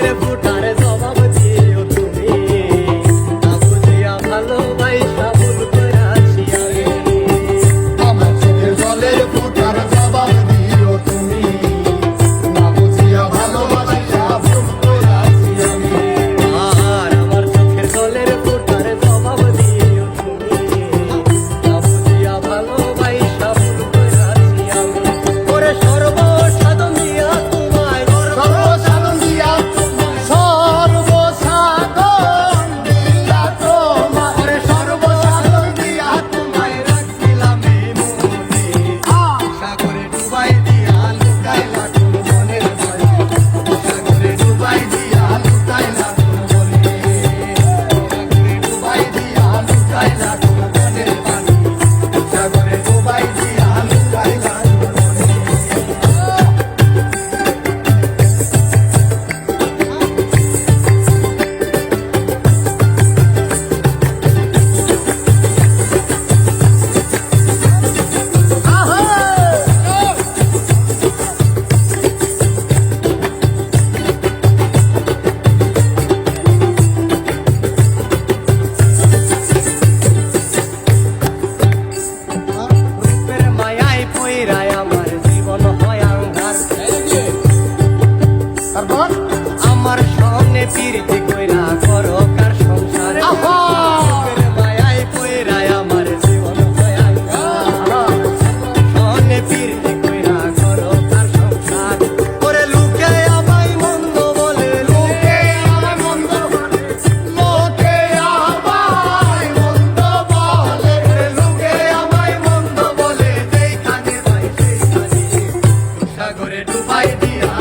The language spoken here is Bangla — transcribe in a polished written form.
জলের ফুটার জবাব দিও তুমি, না বুঝিয়া ভালোবাসা ভুল কইরাছি আমি। আমার চোখের জলের ফোঁটার জবাব দিও তুমি, না বুঝিয়া ভালোবাসা ভুল কইরাছি আমি। আর আমার চোখের জলের ফুটার জবাব দিও তুমি, না বুঝিয়া ভালোবাসা ভুল কইরাছি আমি। ওরে সর্বসাধন দিয়া তোমায় সর্বসাধন দিয়া তোমায়, সর্বসাধন দিয়া তোমায়, ওরে সর্বসাধন দিয়া তোমায় রাখিলাম এই মনে, সাগরে ডুবাই দিয়া লুকাইলা কোন মনের ভয়ে, সাগরে ডুবাই দিয়া লুকাইলা কোন মনে, সাগরে ডুবাই দিয়া লুকাইলা কোন মনের পানি, সাগরে ডুবাই দিয়া লুকাইলা কোন মনে। রূপের মায়ায় পইরায় আমার জীবন হয় আন্ধার, তারপর আমার সামনে ফিরতে কইরা করো কার সংসার। রূপের মায়ায় পইরায় আমার জীবন হয় আন্ধার, সামনে ফিরতে কইরা করো কার সংসার। ওরে লোকে আমায় মন্দ বলে, লোকে আমায় মন্দ বলে, লোকে আমায় মন্দ বলে, ওরে লোকে আমায় মন্দ বলে, যেইখানে পাই সেইখানে সাগরে ডুবাই দিয়া